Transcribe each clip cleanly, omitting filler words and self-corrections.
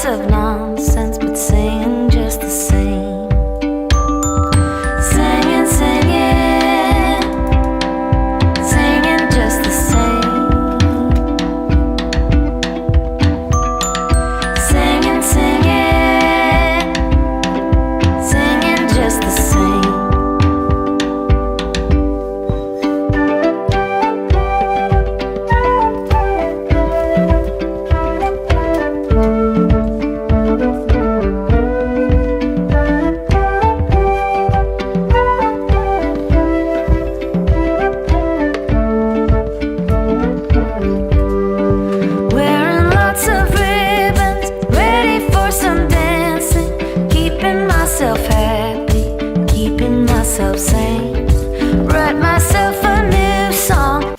lots of nonsense, but singing just the same. Singing, singing, singing just the same. Singing, singing, singing just the same. Wearing lots of ribbons, ready for some dancing, keeping myself happy, keeping myself sane. Write myself a new song.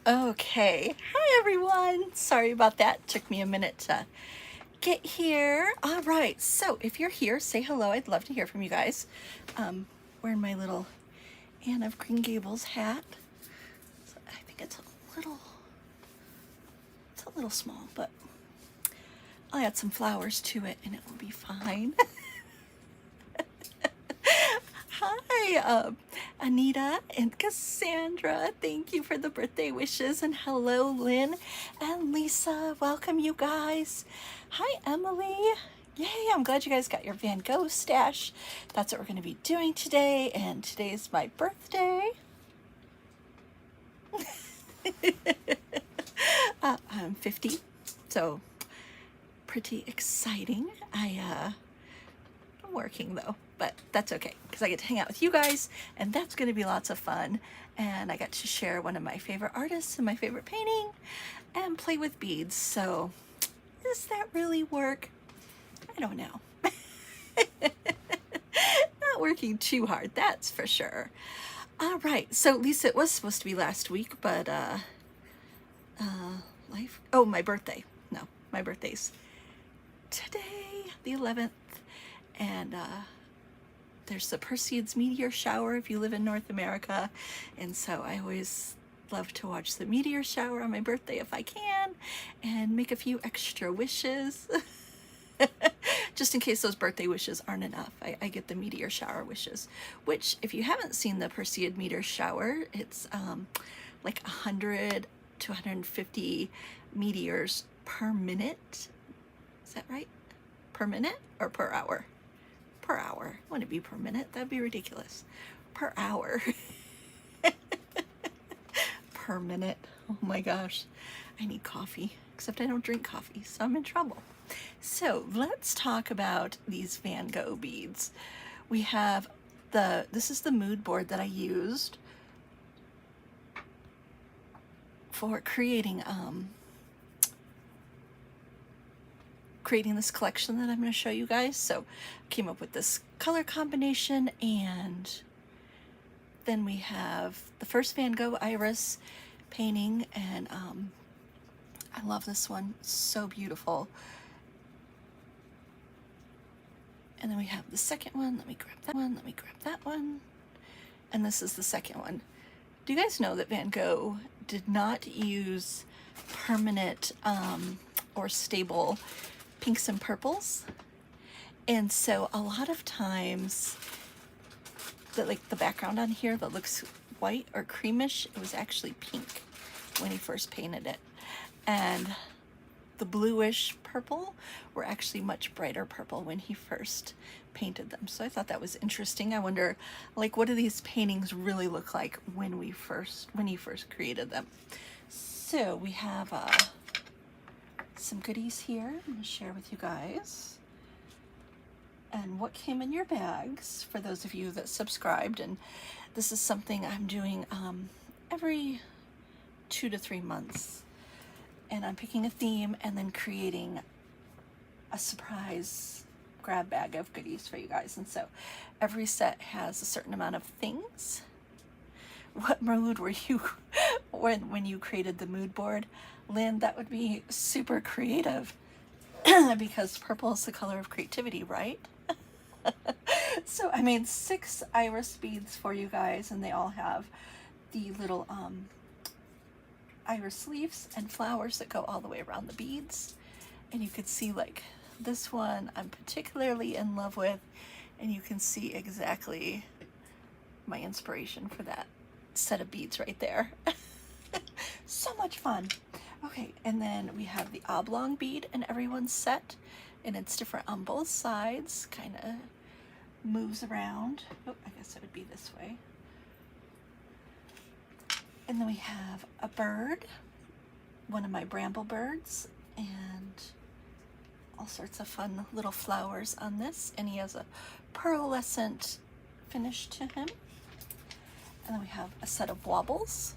Okay, hi everyone. Sorry about that. Took me a minute to get here. All right, so if you're here, say hello. I'd love to hear from you guys. Wearing my little Anne of Green Gables hat. So I think it's a little small, but I'll add some flowers to it and it will be fine. Hi, Anita and Cassandra. Thank you for the birthday wishes. And hello, Lynn and Lisa. Welcome, you guys. Hi, Emily. Yay, I'm glad you guys got your Van Gogh stash. That's what we're going to be doing today. And today is my birthday. I'm 50, so pretty exciting. I'm working though, but that's okay because I get to hang out with you guys and that's going to be lots of fun. And I got to share one of my favorite artists and my favorite painting and play with beads. So does that really work? I don't know. Not working too hard, that's for sure. All right, so Lisa, it was supposed to be last week, but my birthday. No, my birthday's today, the 11th, and there's the Perseids meteor shower if you live in North America, and so I always love to watch the meteor shower on my birthday if I can, and make a few extra wishes. Just in case those birthday wishes aren't enough, I get the meteor shower wishes, which if you haven't seen the Perseid meteor shower, it's like 100 to 150 meteors per minute. Is that right? Per minute or per hour? Per hour. Wouldn't it be per minute? That'd be ridiculous. Per hour. Per minute. Oh my gosh. I need coffee. Except I don't drink coffee, so I'm in trouble. So let's talk about these Van Gogh beads. We have this is the mood board that I used for creating this collection that I'm going to show you guys. So I came up with this color combination, and then we have the first Van Gogh Iris painting, and I love this one, so beautiful. And then we have the second one. Let me grab that one. Let me grab that one. And this is the second one. Do you guys know that Van Gogh did not use permanent or stable pinks and purples? And so a lot of times, like the background on here that looks white or creamish, it was actually pink when he first painted it. And the bluish purple were actually much brighter purple when he first painted them. So I thought that was interesting. I wonder, like, what do these paintings really look like when he first created them? So we have some goodies here I'm going to share with you guys. And what came in your bags for those of you that subscribed. And this is something I'm doing every 2 to 3 months. And I'm picking a theme and then creating a surprise grab bag of goodies for you guys. And so every set has a certain amount of things. What mood were you when you created the mood board? Lynn, that would be super creative because purple is the color of creativity, right? So I made 6 iris beads for you guys, and they all have the little iris leaves and flowers that go all the way around the beads. And you can see like this one I'm particularly in love with, and you can see exactly my inspiration for that set of beads right there. So much fun. Okay, and then we have the oblong bead in everyone's set, and it's different on both sides, kind of moves around. Oh, I guess it would be this way. And then we have a bird, one of my bramble birds, and all sorts of fun little flowers on this, and he has a pearlescent finish to him. And then we have a set of wobbles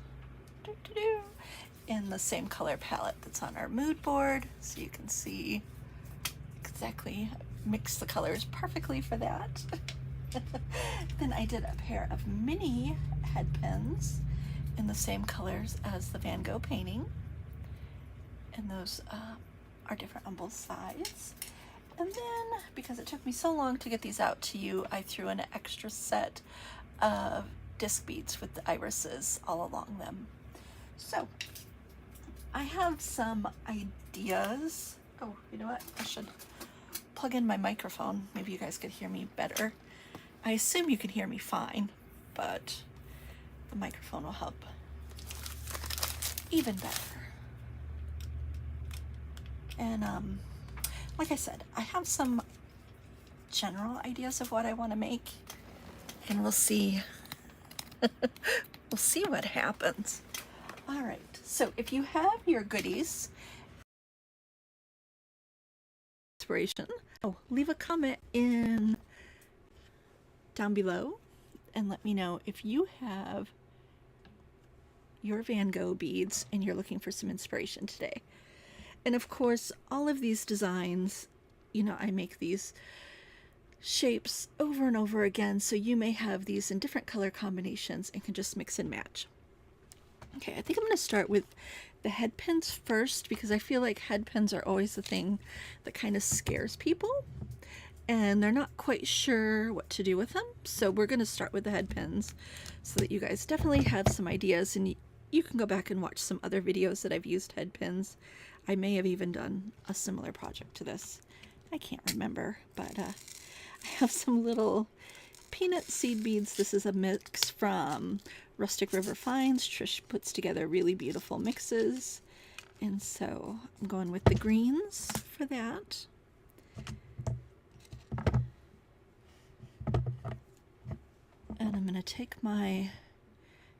in the same color palette that's on our mood board, so you can see exactly, mix the colors perfectly for that. Then I did a pair of mini head pins in the same colors as the Van Gogh painting, and those are different on both sides. And then, because it took me so long to get these out to you, I threw in an extra set of disc beads with the irises all along them. So I have some ideas. Oh, you know what? I should plug in my microphone. Maybe you guys could hear me better. I assume you can hear me fine, but the microphone will help even better. And like I said, I have some general ideas of what I want to make, and we'll see. We'll see what happens. All right, so if you have your goodies, inspiration, leave a comment in down below and let me know if you have your Van Gogh beads and you're looking for some inspiration today. And of course, all of these designs, you know, I make these shapes over and over again, so you may have these in different color combinations and can just mix and match. Okay, I think I'm going to start with the head pins first, because I feel like head pins are always the thing that kind of scares people and they're not quite sure what to do with them. So we're going to start with the head pins so that you guys definitely have some ideas, and you can go back and watch some other videos that I've used head pins. I may have even done a similar project to this. I can't remember, but I have some little peanut seed beads. This is a mix from Rustic River Finds. Trish puts together really beautiful mixes, and so I'm going with the greens for that. And I'm going to take my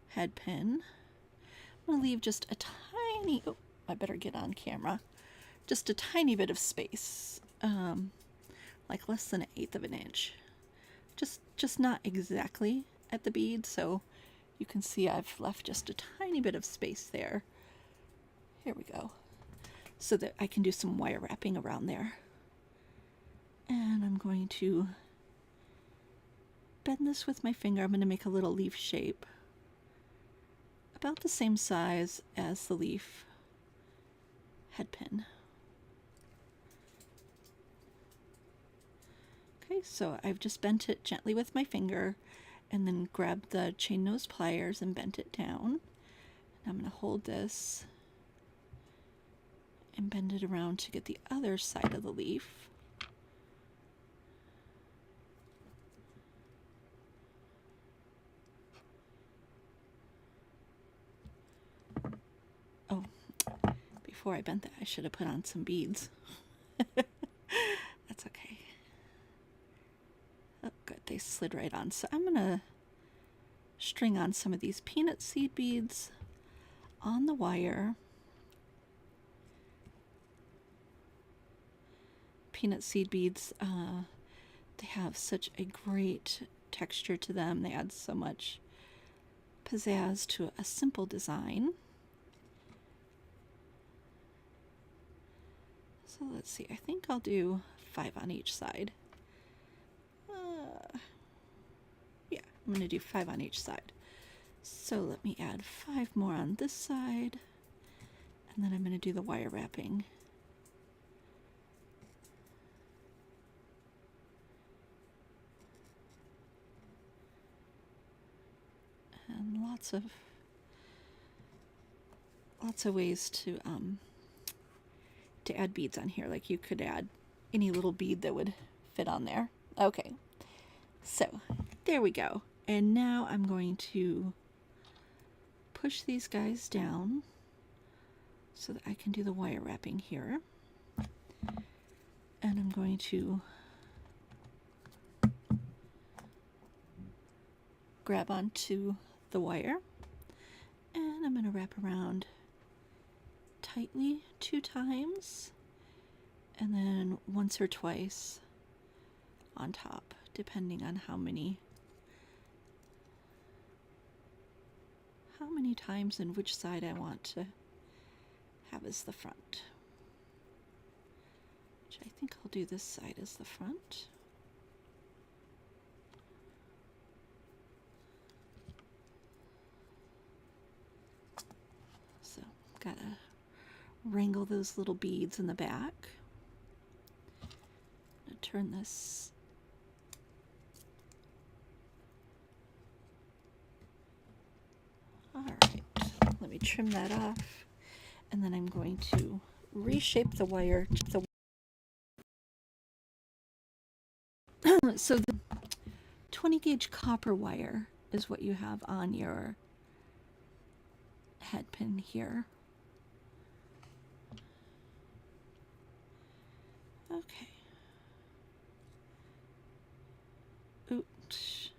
head pin. I'm going to leave just a tiny, oh, I better get on camera, just a tiny bit of space, like less than 1/8 of an inch. Just not exactly at the bead, so you can see I've left just a tiny bit of space there. Here we go. So that I can do some wire wrapping around there. And I'm going to bend this with my finger. I'm going to make a little leaf shape about the same size as the leaf head pin. Okay, so I've just bent it gently with my finger and then grabbed the chain nose pliers and bent it down. And I'm going to hold this and bend it around to get the other side of the leaf. Oh, before I bent that, I should have put on some beads. That's okay. Oh, good, they slid right on. So I'm gonna string on some of these peanut seed beads on the wire. Peanut seed beads, they have such a great texture to them. They add so much pizzazz to a simple design. So let's see, I think I'll do 5 on each side. Yeah, I'm going to do 5 on each side. So let me add 5 more on this side, and then I'm going to do the wire wrapping. And lots of ways to add beads on here. Like you could add any little bead that would fit on there. Okay, so there we go. And now I'm going to push these guys down so that I can do the wire wrapping here. And I'm going to grab onto the wire, and I'm going to wrap around tightly 2 times, and then once or twice on top, depending on how many times and which side I want to have as the front. Which I think I'll do this side as the front. So gotta wrangle those little beads in the back. I'm gonna turn this alright, let me trim that off, and then I'm going to reshape the wire. So the 20 gauge copper wire is what you have on your head pin here. Okay. Oops.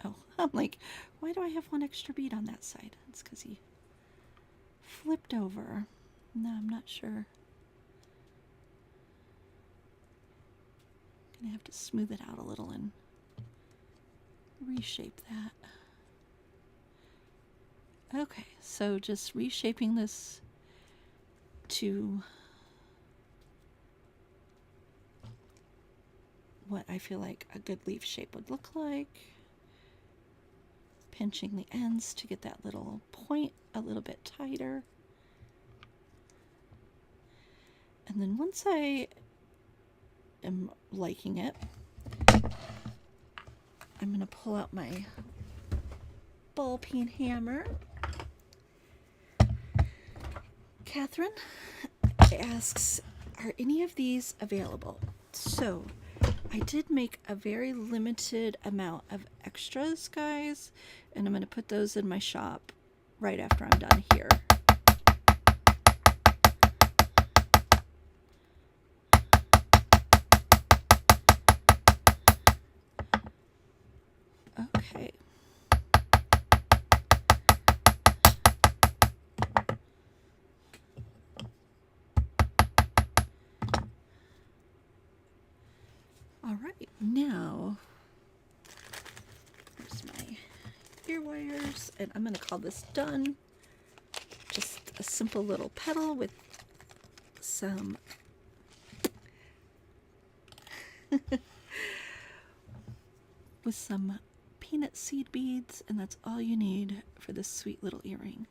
Oh, I'm like, why do I have 1 extra bead on that side? It's because he flipped over. No, I'm not sure. Gonna have to smooth it out a little and reshape that. Okay, so just reshaping this to what I feel like a good leaf shape would look like. Pinching the ends to get that little point a little bit tighter. And then once I am liking it, I'm going to pull out my ball peen hammer. Catherine asks, are any of these available? So I did make a very limited amount of extras, guys, and I'm going to put those in my shop right after I'm done here. Okay. All right, now here's my ear wires, and I'm going to call this done. Just a simple little petal with some with some peanut seed beads, and that's all you need for this sweet little earring.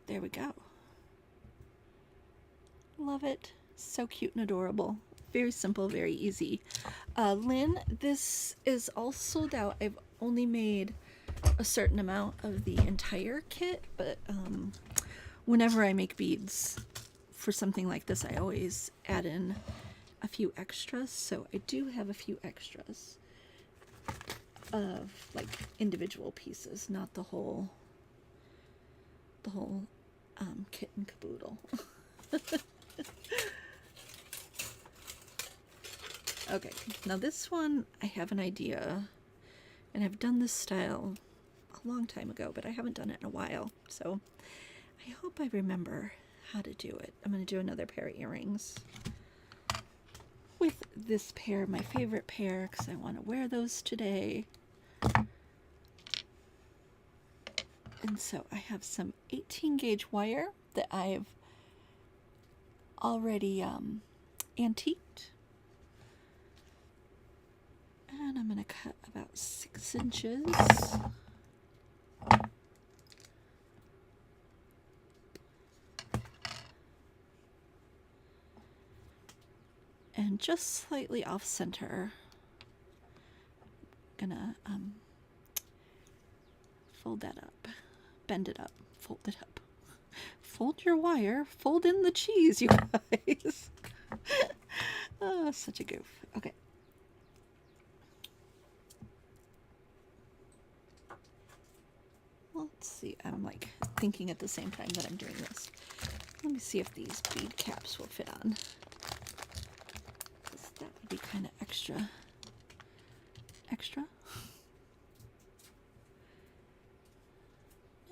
There we go. Love it. So cute and adorable. Very simple, very easy. Lynn, this is all sold out. I've only made a certain amount of the entire kit, but whenever I make beads for something like this, I always add in a few extras. So I do have a few extras of like individual pieces, not the whole kit and caboodle. Okay, now this one I have an idea, and I've done this style a long time ago, but I haven't done it in a while, so I hope I remember how to do it. I'm going to do another pair of earrings with this pair, my favorite pair, because I want to wear those today. And so I have some 18 gauge wire that I've already antiqued. And I'm going to cut about 6 inches. And just slightly off center, I'm gonna fold that up, bend it up, fold it up. Fold your wire, fold in the cheese, you guys. Oh, such a goof. Okay. Let's see, I'm like thinking at the same time that I'm doing this. Let me see if these bead caps will fit on. That would be kind of extra.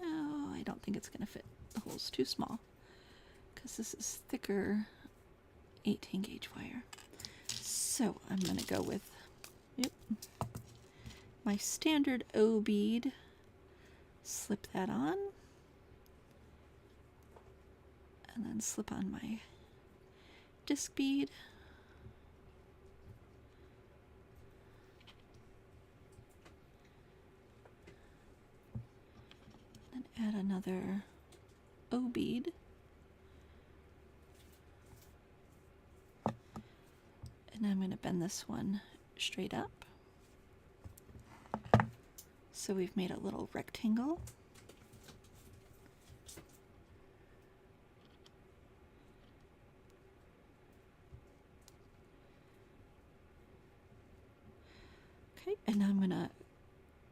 No, I don't think it's going to fit. The hole's too small because this is thicker 18 gauge wire. So I'm going to go with my standard O bead. Slip that on. And then slip on my disc bead. Then add another O bead. And I'm going to bend this one straight up. So we've made a little rectangle. Okay, and now I'm going to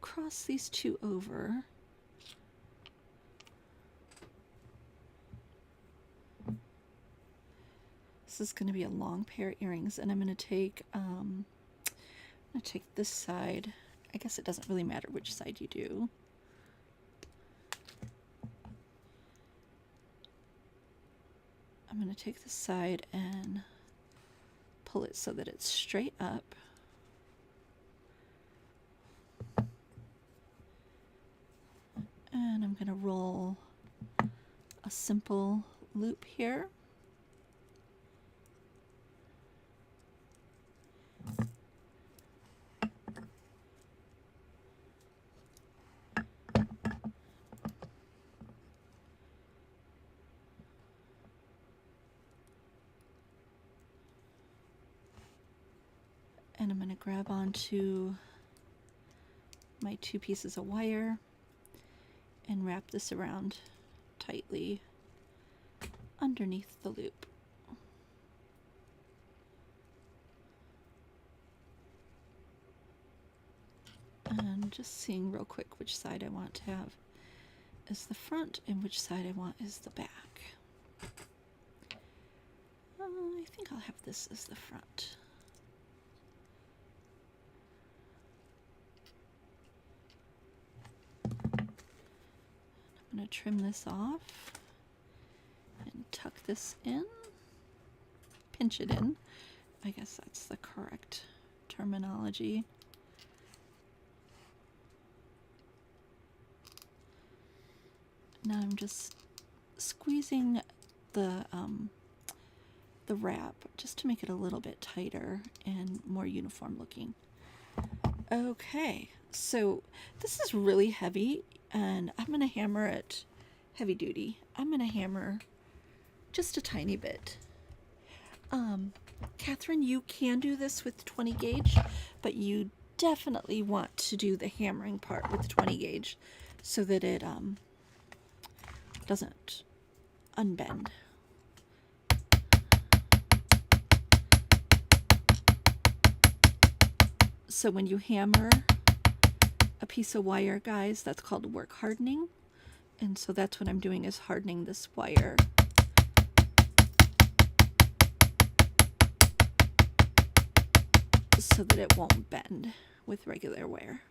cross these two over. This is going to be a long pair of earrings, and I'm going to take this side. I guess it doesn't really matter which side you do. I'm going to take this side and pull it so that it's straight up. And I'm going to roll a simple loop here. And I'm going to grab onto my two pieces of wire and wrap this around tightly underneath the loop. And just seeing real quick which side I want to have as the front and which side I want as the back. I think I'll have this as the front. I'm going to trim this off and tuck this in, pinch it in. I guess that's the correct terminology. Now I'm just squeezing the wrap just to make it a little bit tighter and more uniform looking. Okay, so this is really heavy, and I'm going to hammer it heavy duty. I'm going to hammer just a tiny bit. Catherine, you can do this with 20 gauge, but you definitely want to do the hammering part with 20 gauge so that it doesn't unbend. So when you hammer a piece of wire, guys, that's called work hardening. And so that's what I'm doing, is hardening this wire. So that it won't bend with regular wire.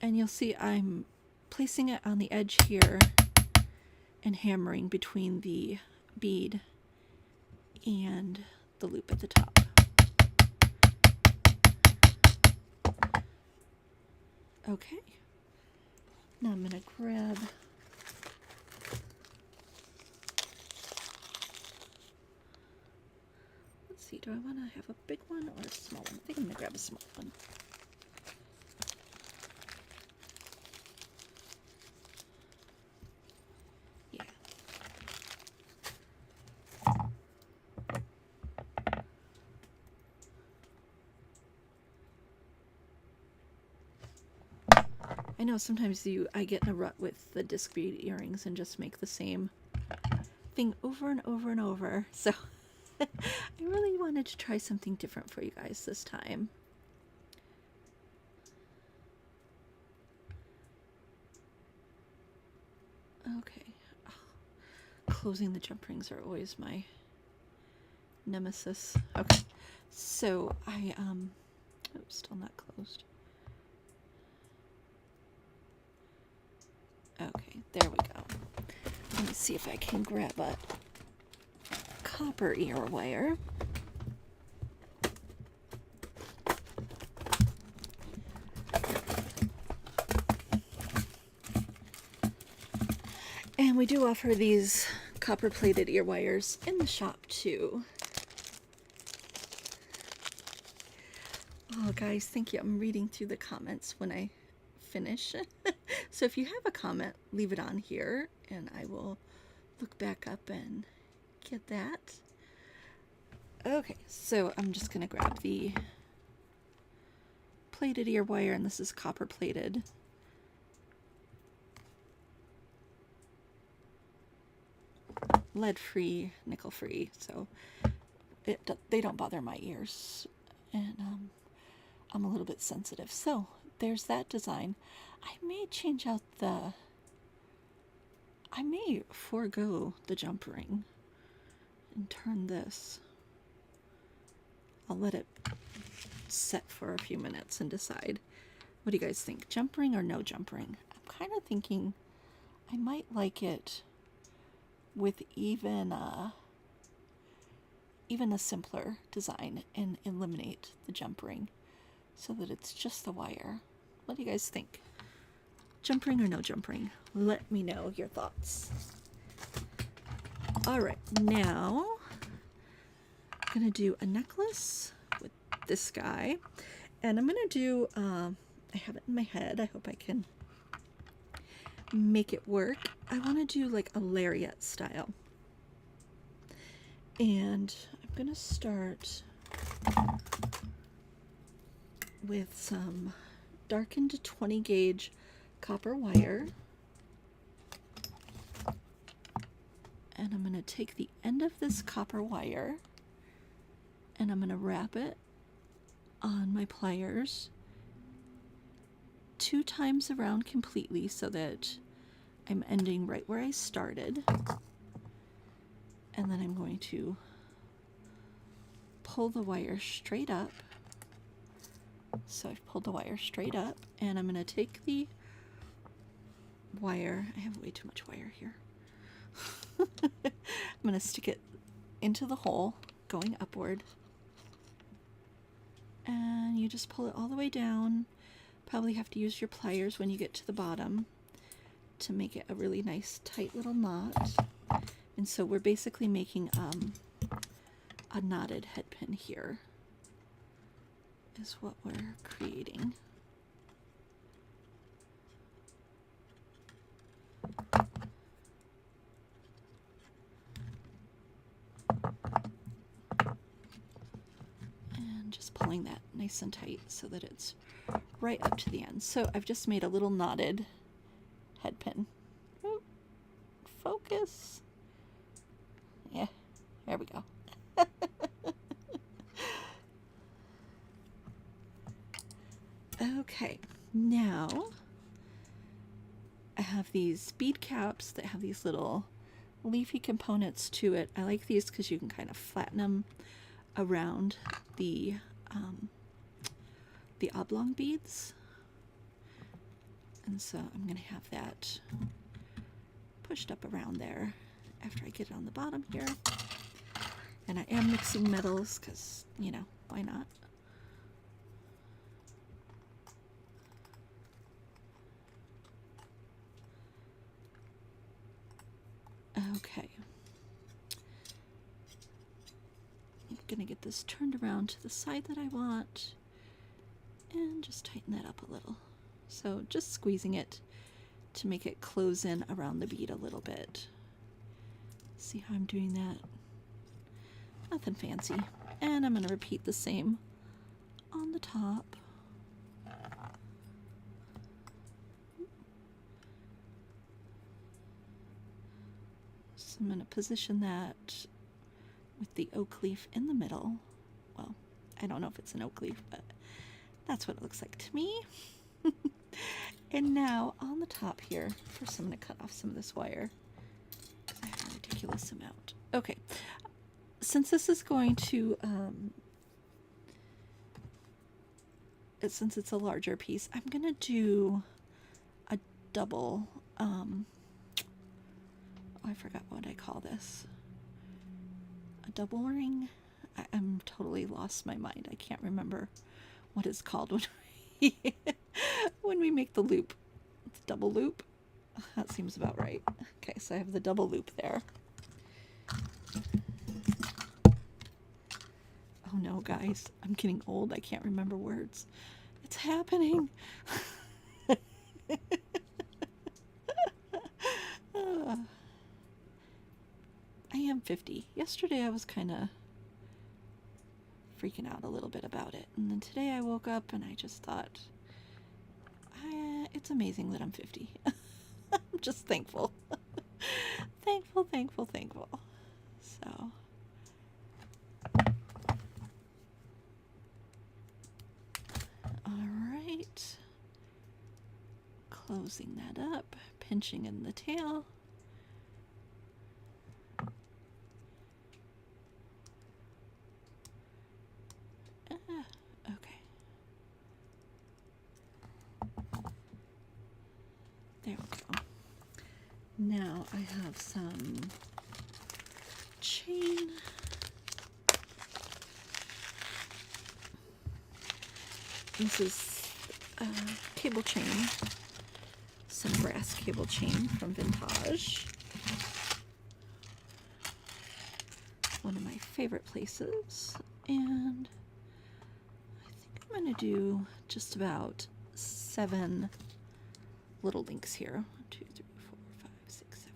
And you'll see I'm placing it on the edge here and hammering between the bead and the loop at the top. Okay, now I'm going to grab let's see, do I want to have a big one or a small one? I think I'm going to grab a small one. Yeah. I know sometimes I get in a rut with the disc bead earrings and just make the same thing over and over and over. So I really wanted to try something different for you guys this time. Okay. Oh, closing the jump rings are always my nemesis. Okay. So I oops, still not closed. Okay, there we go. Let me see if I can grab a copper ear wire. And we do offer these copper plated ear wires in the shop too. Oh guys, thank you. I'm reading through the comments when I finish. So if you have a comment, leave it on here and I will look back up and get that. Okay, so I'm just gonna grab the plated ear wire, and this is copper plated. Lead free, nickel free, so they don't bother my ears, and I'm a little bit sensitive. So there's that design. I may change out I may forego the jump ring and turn this. I'll let it set for a few minutes and decide. What do you guys think? Jump ring or no jump ring? I'm kind of thinking I might like it with even a simpler design and eliminate the jump ring so that it's just the wire. What do you guys think? Jump ring or no jump ring? Let me know your thoughts. All right, now I'm gonna do a necklace with this guy, and I'm gonna do I have it in my head. I hope I can make it work. I want to do like a lariat style, and I'm gonna start with some darkened 20 gauge copper wire, and I'm gonna take the end of this copper wire and I'm gonna wrap it on my pliers 2 times around completely so that I'm ending right where I started. And then I'm going to pull the wire straight up. So I've pulled the wire straight up, and I'm going to take the wire. I have way too much wire here. I'm going to stick it into the hole going upward. And you just pull it all the way down. Probably have to use your pliers when you get to the bottom to make it a really nice tight little knot. And so we're basically making a knotted head pin here is what we're creating. And just pulling that nice and tight so that it's right up to the end. So I've just made a little knotted head pin. Oh, focus. Yeah, there we go. Okay, now I have these bead caps that have these little leafy components to it. I like these because you can kind of flatten them around the oblong beads. And so I'm going to have that pushed up around there after I get it on the bottom here. And I am mixing metals because, you know, why not? Okay. I'm going to get this turned around to the side that I want and just tighten that up a little. So just squeezing it to make it close in around the bead a little bit. See how I'm doing that? Nothing fancy. And I'm going to repeat the same on the top. So I'm going to position that with the oak leaf in the middle. Well, I don't know if it's an oak leaf, but that's what it looks like to me. And now on the top here, first I'm going to cut off some of this wire because I have a ridiculous amount. Okay, since this is going to, since it's a larger piece, I'm going to do a double, oh, I forgot what I call this. A double ring? I'm totally lost my mind. I can't remember what it's called when we, when we make the loop. It's double loop. That seems about right. Okay, so I have the double loop there. Oh no, guys, I'm getting old. I can't remember words. It's happening. I am 50. Yesterday I was kind of freaking out a little bit about it. And then today I woke up and I just thought, it's amazing that I'm 50. I'm just thankful. Thankful, thankful, thankful. So. All right. Closing that up, pinching in the tail. Okay. There we go. Now I have some chain. This is cable chain, some brass cable chain from Vintage. One of my favorite places. And I think I'm going to do just about 7 little links here. 1, 2, 3, 4, 5, 6, 7.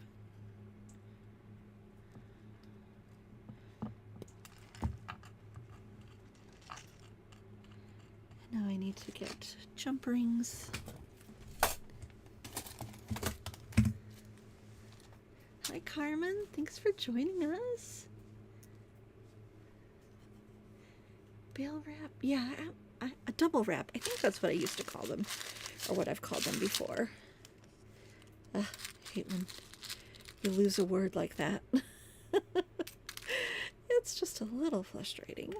Now I need to get jump rings. Hi Carmen, thanks for joining us. Bale wrap, yeah, a double wrap. I think that's what I used to call them, or what I've called them before. I hate when you lose a word like that. It's just a little frustrating.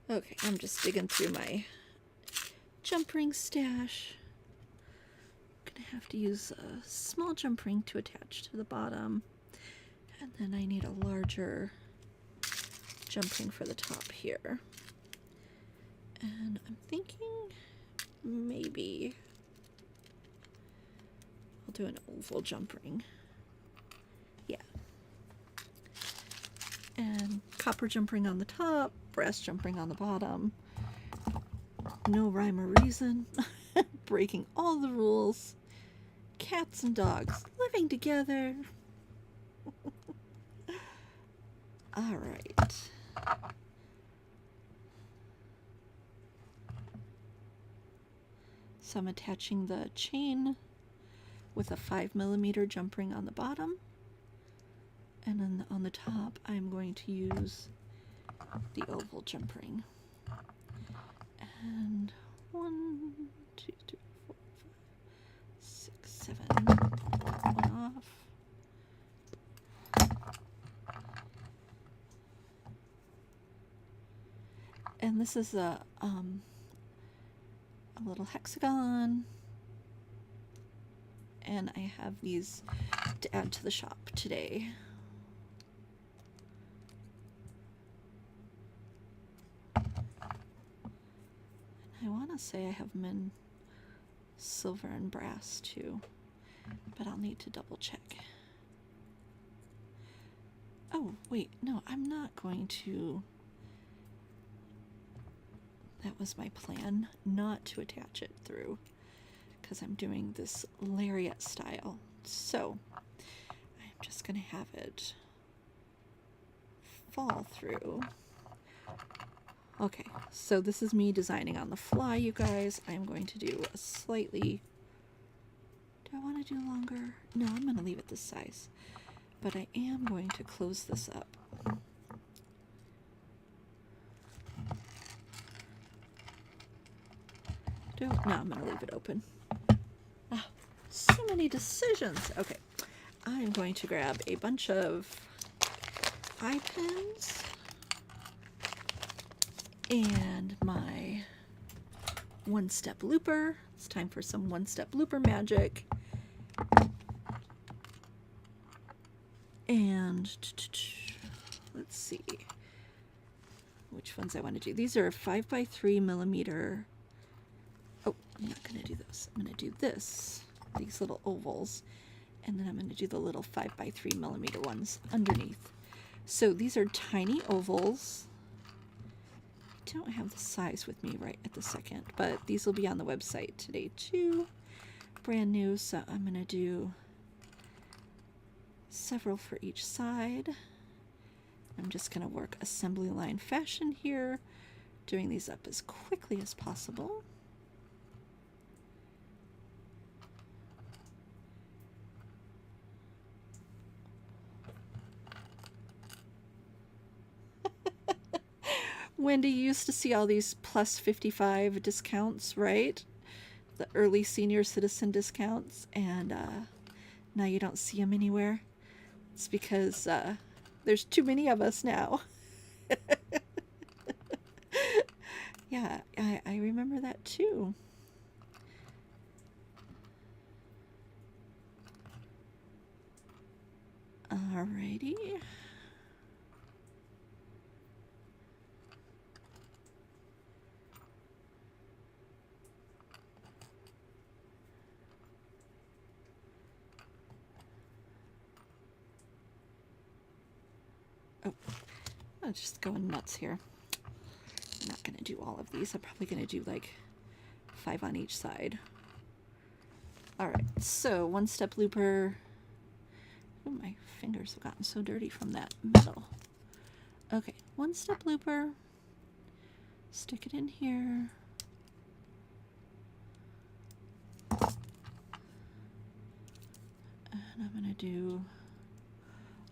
Okay, I'm just digging through my jump ring stash. I'm gonna have to use a small jump ring to attach to the bottom. And then I need a larger jump ring for the top here. And I'm thinking maybe I'll do an oval jump ring. Yeah. And copper jump ring on the top, brass jump ring on the bottom. No rhyme or reason. Breaking all the rules. Cats and dogs living together. All right. So I'm attaching the chain with a 5mm jump ring on the bottom. And then on the top, I'm going to use the oval jump ring. And 1, 2, 3, 4, 5, 6, 7. One off. And this is a little hexagon, and I have these to add to the shop today. And I want to say I have them in silver and brass too, but I'll need to double check. Oh wait, no, I'm not going to. That was my plan, not to attach it through, because I'm doing this lariat style. So I'm just going to have it fall through. Okay, so this is me designing on the fly, you guys. I'm going to do a slightly want to do longer? No, I'm going to leave it this size. But I am going to close this up. No, I'm going to leave it open. Ah, so many decisions. Okay, I'm going to grab a bunch of eye pins and my one-step looper. It's time for some one-step looper magic. And let's see which ones I want to do. These are 5x3 millimeter. Oh, I'm not going to do those. I'm going to do this, these little ovals, and then I'm going to do the little 5x3 millimeter ones underneath. So these are tiny ovals. I don't have the size with me right at the second, but these will be on the website today too. Brand new, so I'm going to do several for each side. I'm just going to work assembly line fashion here, doing these up as quickly as possible. Wendy, you used to see all these plus 55 discounts, right? The early senior citizen discounts, and now you don't see them anywhere. It's because there's too many of us now. Yeah, I remember that too. Alrighty. Oh, I'm just going nuts here. I'm not going to do all of these. I'm probably going to do like 5 on each side. Alright, so one-step looper. Oh, my fingers have gotten so dirty from that metal. Okay, one-step looper. Stick it in here. And I'm going to do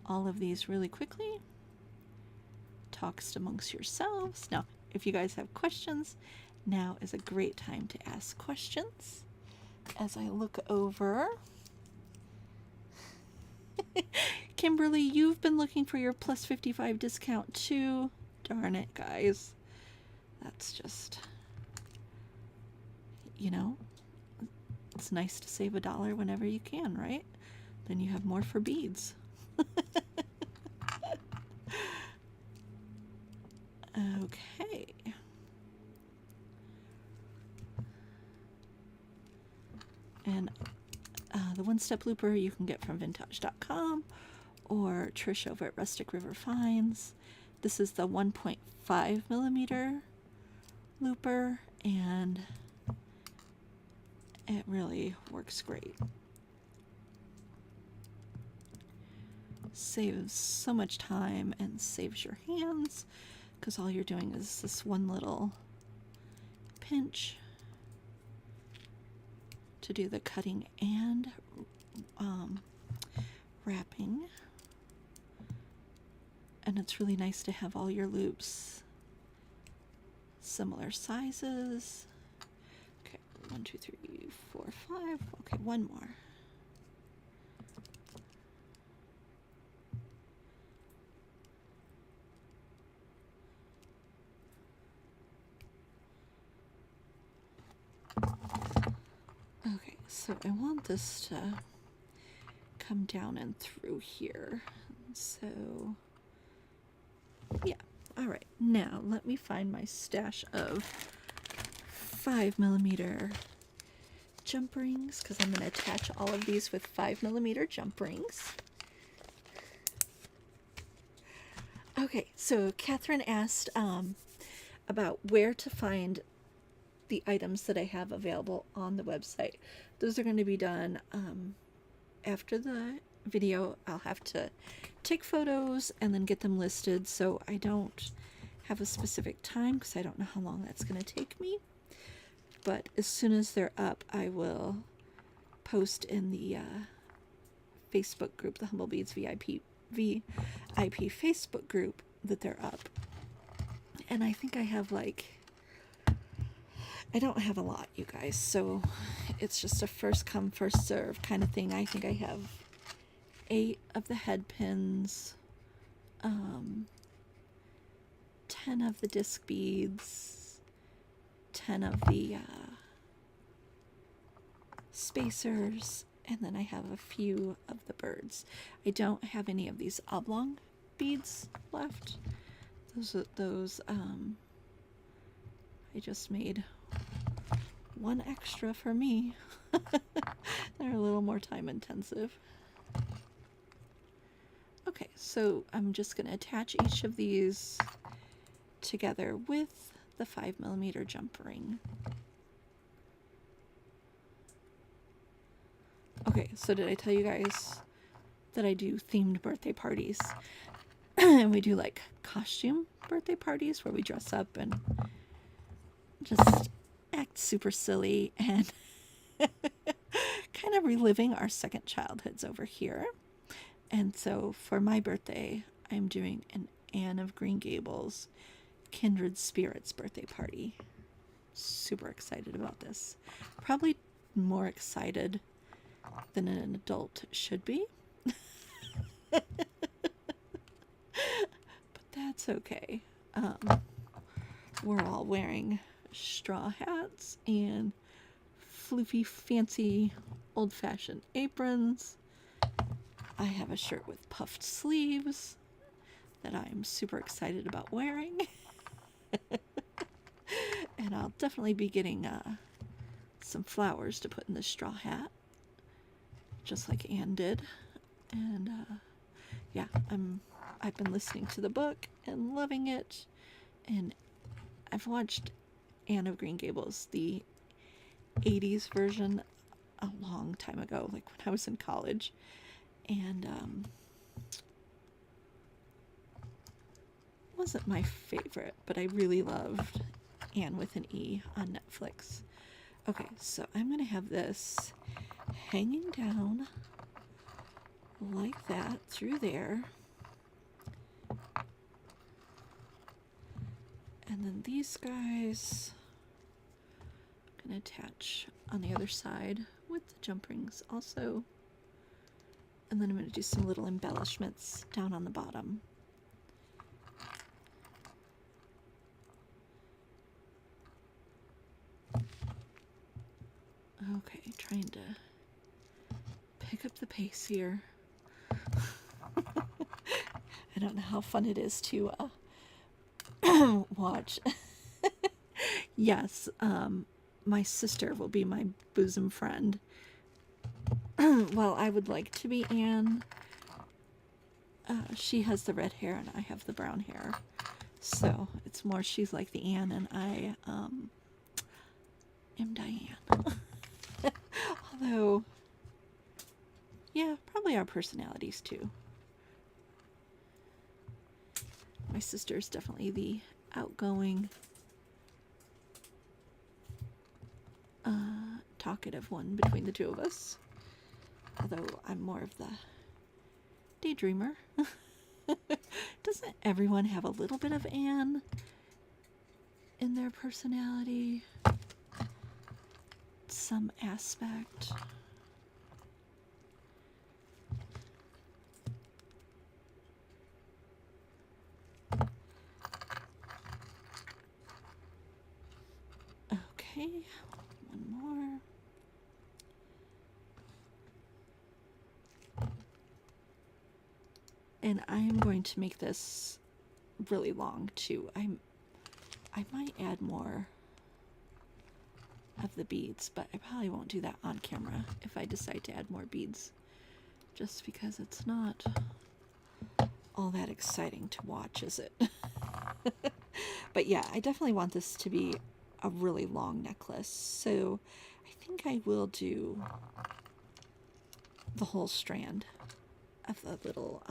all of these really quickly. Talks amongst yourselves. Now, if you guys have questions, now is a great time to ask questions. As I look over, Kimberly, you've been looking for your plus 55 discount too. Darn it, guys. That's just, you know, it's nice to save $1 whenever you can, right? Then you have more for beads. Okay. And the one-step looper you can get from vintage.com or Trish over at Rustic River Finds. This is the 1.5 millimeter looper, and it really works great. Saves so much time and saves your hands, because all you're doing is this one little pinch to do the cutting and wrapping. And it's really nice to have all your loops similar sizes. Okay, 1, 2, 3, 4, 5. Okay, one more. Okay, so I want this to come down and through here. So, yeah. All right, now let me find my stash of 5 millimeter jump rings, because I'm going to attach all of these with 5 millimeter jump rings. Okay, so Catherine asked about where to find the items that I have available on the website. Those are going to be done after the video. I'll have to take photos and then get them listed, so I don't have a specific time because I don't know how long that's going to take me. But as soon as they're up, I will post in the Facebook group, the Humblebeads VIP Facebook group, that they're up. And I think I have I don't have a lot, you guys, so it's just a first come, first serve kind of thing. I think I have 8 of the head pins, 10 of the disc beads, 10 of the spacers, and then I have a few of the birds. I don't have any of these oblong beads left. Those I just made one extra for me. They're a little more time intensive. Okay, so I'm just going to attach each of these together with the 5mm jump ring. Okay, so did I tell you guys that I do themed birthday parties? And we do like costume birthday parties where we dress up and just act super silly and kind of reliving our second childhoods over here. And so for my birthday, I'm doing an Anne of Green Gables Kindred Spirits birthday party. Super excited about this. Probably more excited than an adult should be. But that's okay. We're all wearing straw hats and floofy, fancy, old-fashioned aprons. I have a shirt with puffed sleeves that I'm super excited about wearing. And I'll definitely be getting some flowers to put in this straw hat, just like Anne did. And yeah, I've been listening to the book and loving it. And I've watched Anne of Green Gables, the 80s version, a long time ago, like when I was in college. And wasn't my favorite, but I really loved Anne with an E on Netflix. Okay, so I'm going to have this hanging down like that through there. And then these guys I'm going to attach on the other side with the jump rings also. And then I'm going to do some little embellishments down on the bottom. Okay, trying to pick up the pace here. I don't know how fun it is to watch. Yes, my sister will be my bosom friend. Well, I would like to be Anne. She has the red hair and I have the brown hair. So it's more she's like the Anne and I am Diane. Although, yeah, probably our personalities too. My sister's definitely the outgoing, talkative one between the two of us. Although I'm more of the daydreamer. Doesn't everyone have a little bit of Anne in their personality? Some aspect. Okay, one more. And I am going to make this really long too. I might add more of the beads, but I probably won't do that on camera if I decide to add more beads, just because it's not all that exciting to watch, is it? But yeah, I definitely want this to be a really long necklace, so I think I will do the whole strand of the little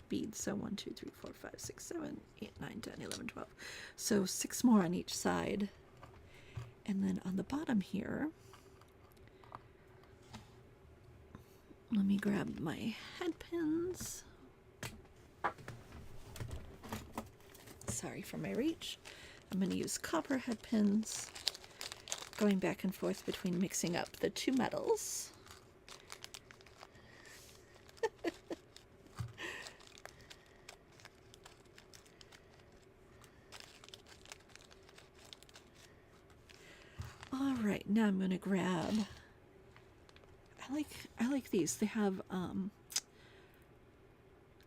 beads. So 1, 2, 3, 4, 5, 6, 7, 8, 9, 10, 11, 12. So 6 more on each side. And then on the bottom here, Let me grab my head pins. Sorry for my reach. I'm going to use copper head pins, going back and forth between mixing up the two metals. All right, now I'm going to grab, I like these. They have,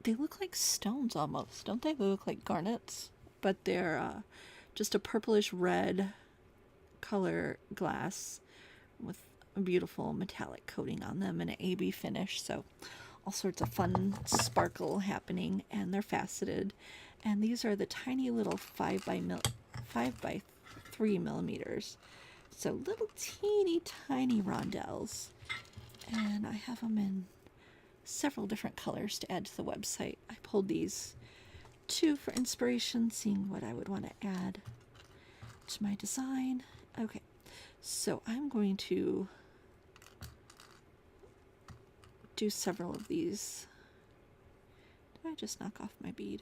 they look like stones almost, don't they? They look like garnets, but they're just a purplish red color glass with a beautiful metallic coating on them and an AB finish. So all sorts of fun sparkle happening, and they're faceted. And these are the tiny little 5 by 3 millimeters. So little teeny tiny rondelles. And I have them in several different colors to add to the website. I pulled these two for inspiration, seeing what I would want to add to my design. Okay, so I'm going to do several of these. Did I just knock off my bead?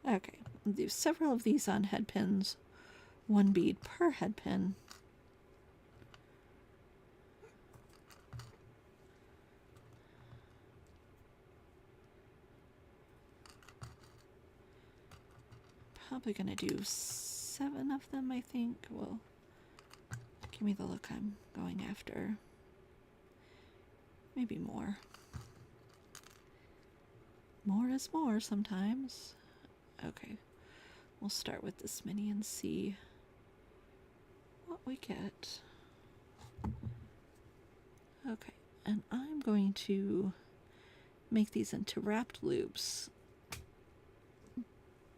Okay, I'll do several of these on head pins, 1 bead per head pin. Probably gonna do 7 of them, I think. Well, give me the look I'm going after. Maybe more. More is more sometimes. Okay, we'll start with this many and see what we get. Okay, and I'm going to make these into wrapped loops,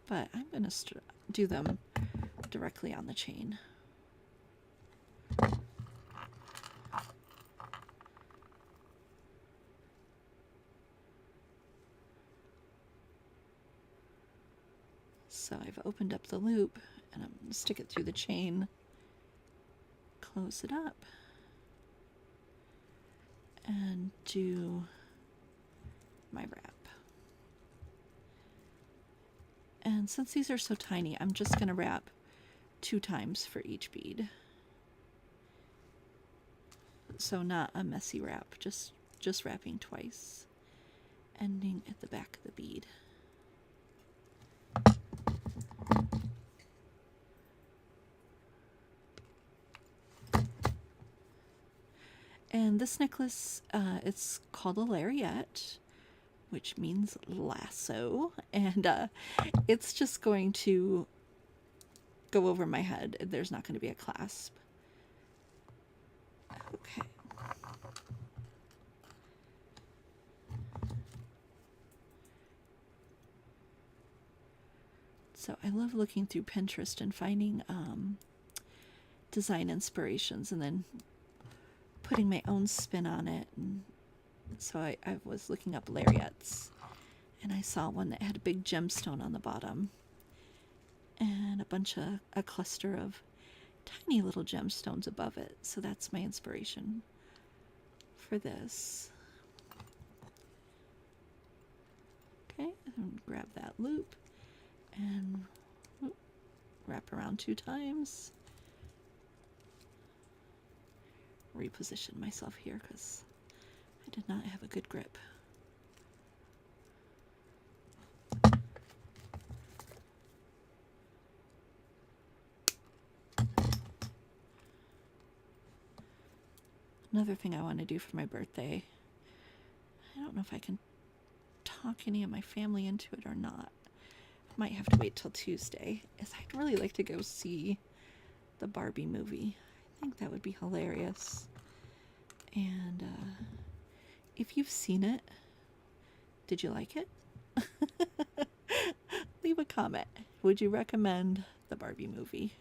but I'm going to do them directly on the chain. So I've opened up the loop, and I'm going to stick it through the chain, close it up, and do my wrap. And since these are so tiny, I'm just going to wrap 2 times for each bead. So not a messy wrap, just wrapping twice, ending at the back of the bead. And this necklace, it's called a lariat, which means lasso, and it's just going to go over my head. There's not going to be a clasp. Okay. So I love looking through Pinterest and finding design inspirations and then putting my own spin on it. And so I was looking up lariats, and I saw one that had a big gemstone on the bottom and a cluster of tiny little gemstones above it. So that's my inspiration for this. Okay, and grab that loop and wrap around 2 times. Reposition myself here because I did not have a good grip. Another thing I want to do for my birthday, I don't know if I can talk any of my family into it or not. I might have to wait till Tuesday, is I'd really like to go see the Barbie movie. I think that would be hilarious. And if you've seen it, did you like it? Leave a comment. Would you recommend the Barbie movie?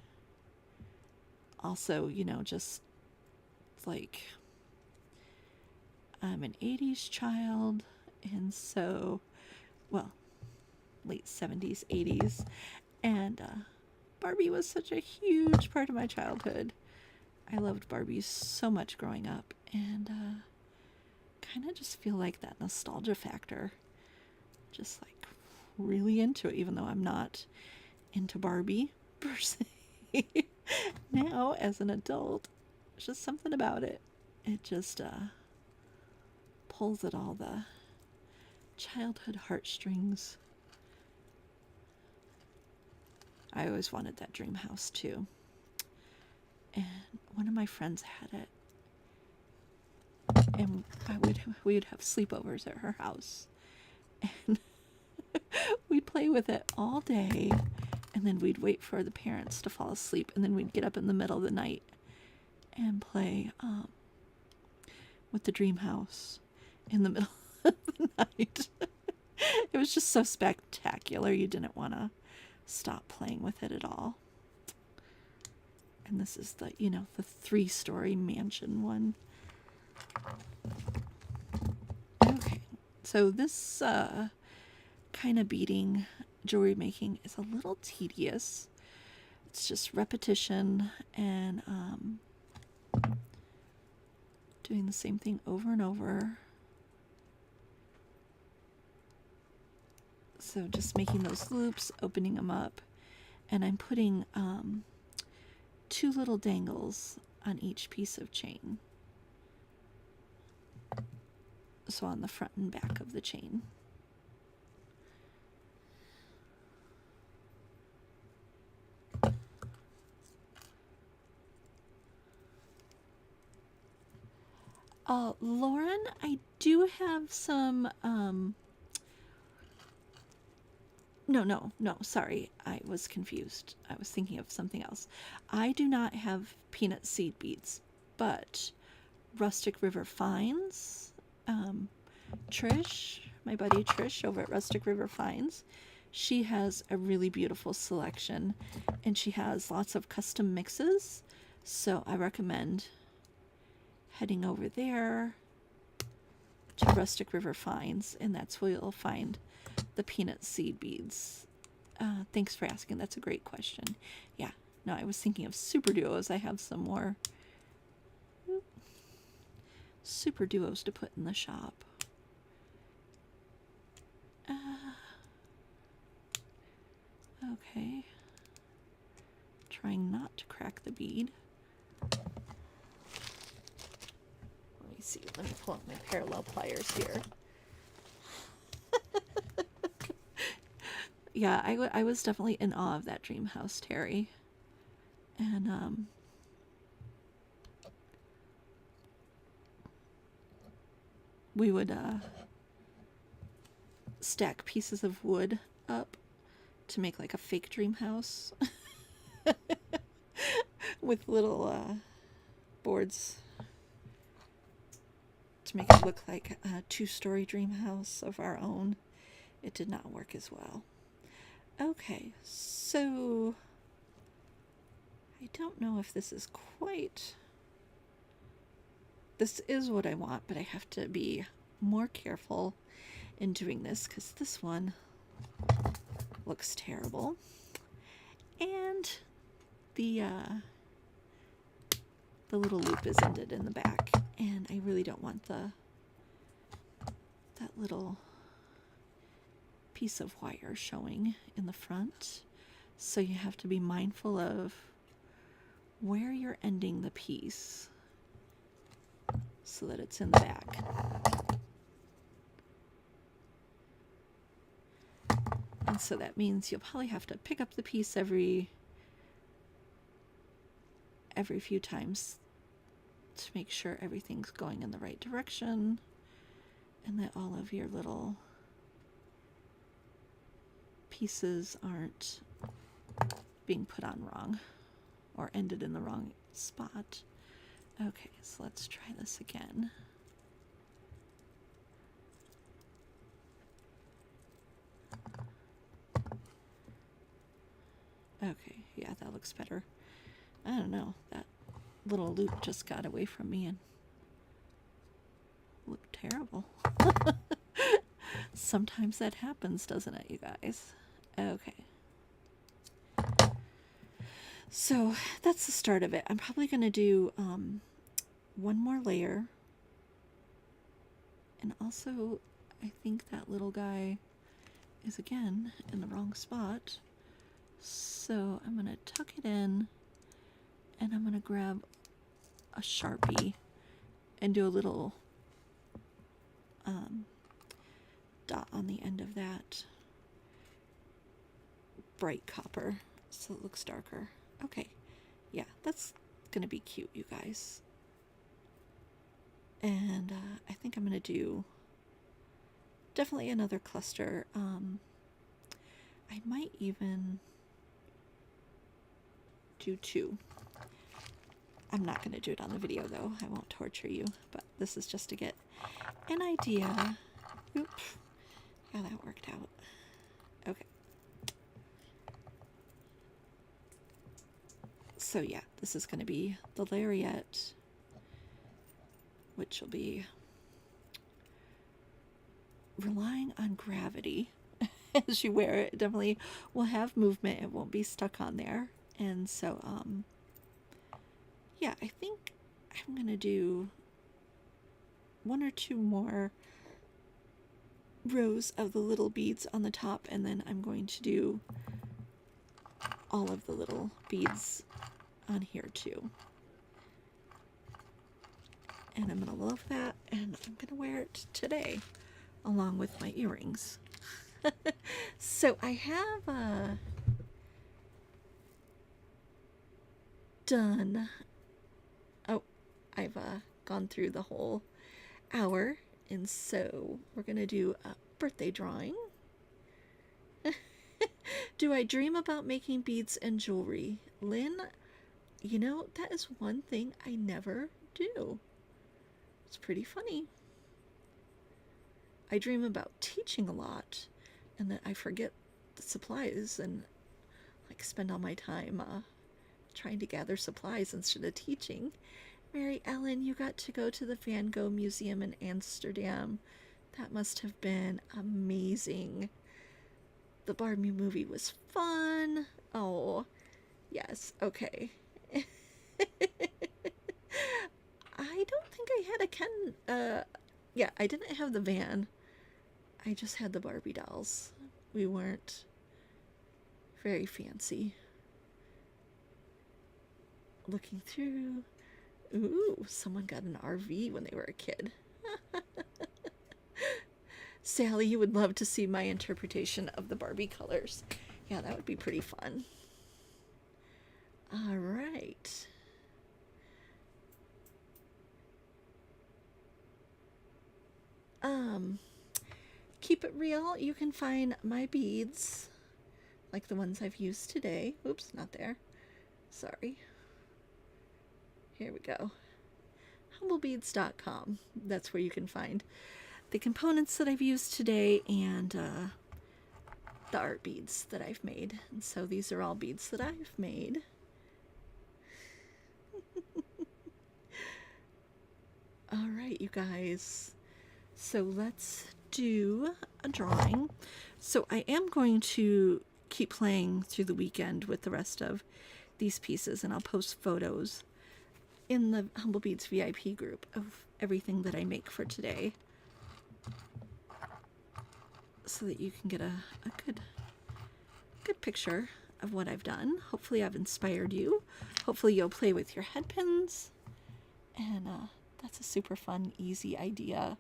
Also, you know, just like, I'm an 80s child, and so, well, late 70s, 80s, and Barbie was such a huge part of my childhood. I loved Barbie so much growing up, and kind of just feel like that nostalgia factor. Just like really into it, even though I'm not into Barbie per se. Now, as an adult, there's just something about it. It just pulls at all the childhood heartstrings. I always wanted that dream house too. And one of my friends had it. And we would have sleepovers at her house. And we'd play with it all day. And then we'd wait for the parents to fall asleep. And then we'd get up in the middle of the night and play with the dream house in the middle of the night. It was just so spectacular. You didn't want to stop playing with it at all. And this is the, you know, the 3-story mansion one. Okay, so this kind of beading, jewelry making is a little tedious. It's just repetition and doing the same thing over and over. So just making those loops, opening them up, and I'm putting 2 little dangles on each piece of chain. So on the front and back of the chain. Lauren, I do have some, no, sorry, I was confused. I was thinking of something else. I do not have peanut seed beads, but Rustic River Finds, Trish, my buddy Trish over at Rustic River Finds, she has a really beautiful selection, and she has lots of custom mixes, so I recommend heading over there to Rustic River Finds, and that's where you'll find the peanut seed beads. Thanks for asking. That's a great question. Yeah, no, I was thinking of super duos. I have some more super duos to put in the shop. Okay. Trying not to crack the bead. Let me see. Let me pull out my parallel pliers here. Yeah, I was definitely in awe of that dream house, Terry. And we would stack pieces of wood up to make like a fake dream house with little boards to make it look like a 2-story dream house of our own. It did not work as well. Okay, so I don't know if this is quite... This is what I want, but I have to be more careful in doing this because this one looks terrible. And the little loop is ended in the back, and I really don't want that little piece of wire showing in the front. So you have to be mindful of where you're ending the piece so that it's in the back. And so that means you'll probably have to pick up the piece every few times to make sure everything's going in the right direction and that all of your little pieces aren't being put on wrong or ended in the wrong spot. Okay, so let's try this again. Okay, yeah, that looks better. I don't know, that little loop just got away from me and looked terrible. Sometimes that happens, doesn't it, you guys? Okay. So that's the start of it. I'm probably going to do one more layer And also, I think that little guy is again in the wrong spot. So I'm going to tuck it in, and I'm going to grab a Sharpie and do a little dot on the end of that bright copper so it looks darker. Okay, yeah, that's going to be cute, you guys. And I think I'm going to do definitely another cluster. I might even do 2. I'm not going to do it on the video though. I won't torture you, but this is just to get an idea. Oops, how that worked out. Okay. So yeah, this is going to be the lariat, which will be relying on gravity as you wear it. It definitely will have movement. It won't be stuck on there. And so, yeah, I think I'm going to do 1 or 2 more rows of the little beads on the top, and then I'm going to do all of the little beads on here too. And I'm going to love that, and I'm going to wear it today along with my earrings. So I have done, oh, I've gone through the whole hour, and so we're going to do a birthday drawing. Do I dream about making beads and jewelry? Lynn, you know, that is one thing I never do. It's pretty funny. I dream about teaching a lot, and that I forget the supplies and like spend all my time trying to gather supplies instead of teaching. Mary Ellen, you got to go to the Van Gogh Museum in Amsterdam. That must have been amazing. The Barbie movie was fun. Oh, yes, okay. I don't think I had a Ken, yeah, I didn't have the van. I just had the Barbie dolls. We weren't very fancy. Looking through. Ooh, someone got an RV when they were a kid. Sally, you would love to see my interpretation of the Barbie colors. Yeah, that would be pretty fun. All right. Keep it real. You can find my beads, like the ones I've used today. Oops, not there. Sorry. Here we go. Humblebeads.com. That's where you can find the components that I've used today and the art beads that I've made. And so these are all beads that I've made. All right, you guys. So let's do a drawing. So I am going to keep playing through the weekend with the rest of these pieces, and I'll post photos in the Humblebeads VIP group of everything that I make for today, so that you can get a good picture of what I've done. Hopefully I've inspired you. Hopefully you'll play with your head pins, and that's a super fun, easy idea.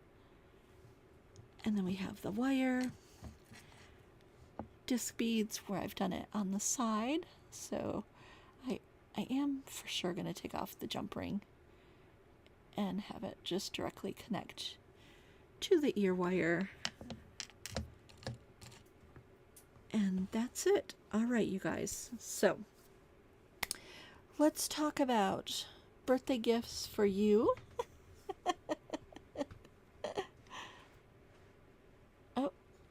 And then we have the wire disc beads where I've done it on the side. So I am for sure going to take off the jump ring and have it just directly connect to the ear wire. And that's it. All right, you guys. So let's talk about birthday gifts for you.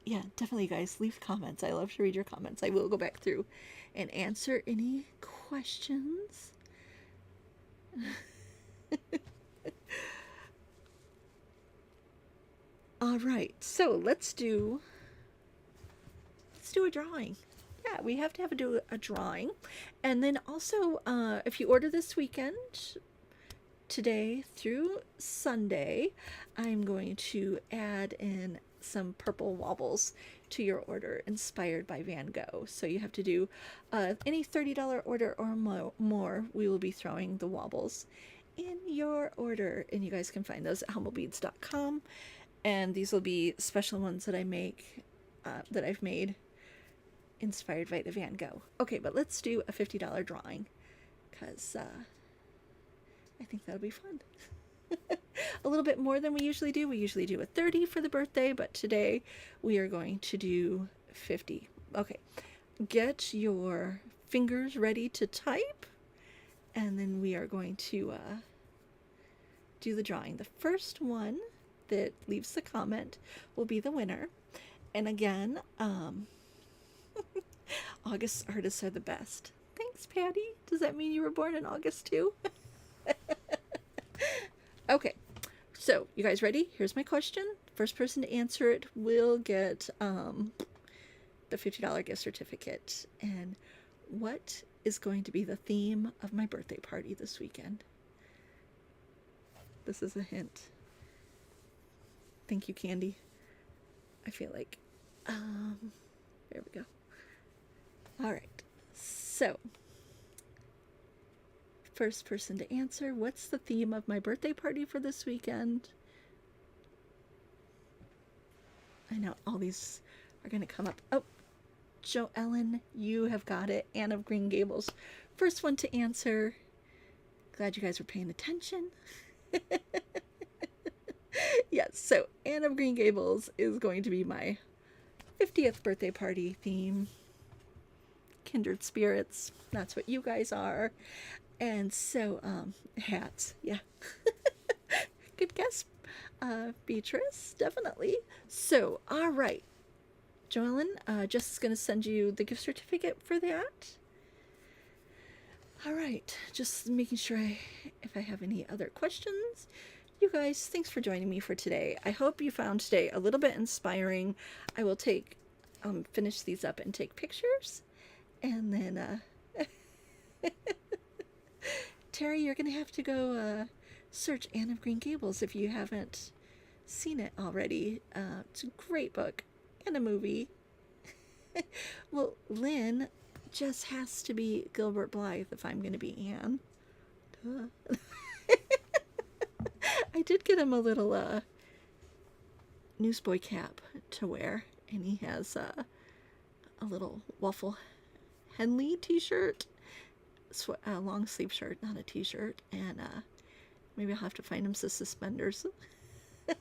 Yeah, definitely, guys, leave comments. I love to read your comments. I will go back through and answer any questions. All right, so let's do a drawing. Yeah, we have to do a drawing. And then also, if you order this weekend, today through Sunday, I'm going to add in some purple wobbles to your order inspired by Van Gogh. So you have to do any $30 order or more, we will be throwing the wobbles in your order. And you guys can find those at humblebeads.com. And these will be special ones that I make, that I've made inspired by the Van Gogh. Okay, but let's do a $50 drawing, because I think that'll be fun. A little bit more than we usually do. We usually do a 30 for the birthday, but today we are going to do 50. Okay, get your fingers ready to type, and then we are going to do the drawing. The first one that leaves the comment will be the winner. And again, August artists are the best. Thanks, Patty. Does that mean you were born in August too? Okay, so you guys ready? Here's my question. First person to answer it will get the $50 gift certificate. And what is going to be the theme of my birthday party this weekend? This is a hint. Thank you, Candy. I feel like, there we go. All right, so first person to answer, what's the theme of my birthday party for this weekend? I know all these are going to come up. Oh, Joe Ellen, you have got it. Anne of Green Gables, first one to answer. Glad you guys were paying attention. Yes, so Anne of Green Gables is going to be my 50th birthday party theme. Kindred spirits, that's what you guys are. And so, hats, yeah. Good guess, Beatrice, definitely. So, all right. Joellen, Jess is going to send you the gift certificate for that. All right, just making sure if I have any other questions. You guys, thanks for joining me for today. I hope you found today a little bit inspiring. I will finish these up and take pictures. And then, Terry, you're going to have to go search Anne of Green Gables if you haven't seen it already. It's a great book and a movie. Well, Lynn just has to be Gilbert Blythe if I'm going to be Anne. Duh. I did get him a little newsboy cap to wear, and he has a little Waffle Henley t-shirt, a long sleeve shirt, not a t-shirt, and maybe I'll have to find him some suspenders. Thank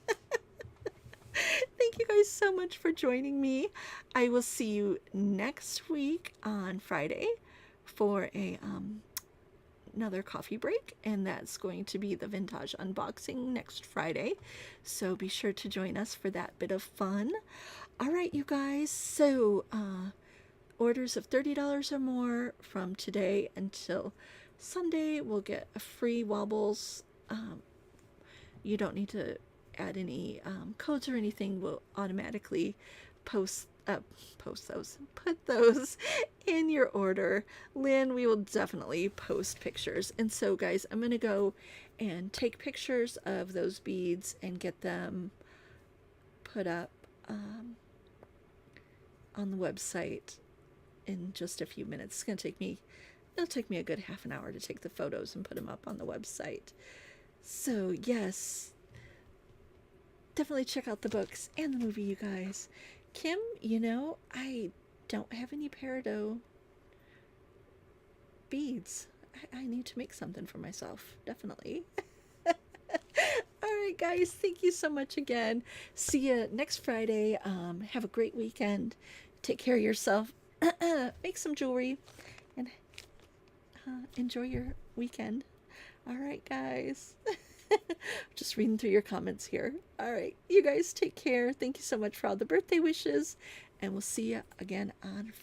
you guys so much for joining me. I will see you next week on Friday for another coffee break, and that's going to be the vintage unboxing next Friday, so be sure to join us for that bit of fun. All right, you guys, so orders of $30 or more from today until Sunday will get a free wobbles. You don't need to add any codes or anything. We'll automatically put those in your order. Lynn, we will definitely post pictures. And so guys, I'm gonna go and take pictures of those beads and get them put up on the website in just a few minutes. It'll take me a good half an hour to take the photos and put them up on the website. So yes, definitely check out the books and the movie, you guys. Kim, I don't have any peridot beads. I need to make something for myself, definitely. All right, guys, thank you so much again. See you next Friday. Have a great weekend. Take care of yourself. Make some jewelry and enjoy your weekend. All right, guys. Just reading through your comments here. All right, you guys take care. Thank you so much for all the birthday wishes, and we'll see you again on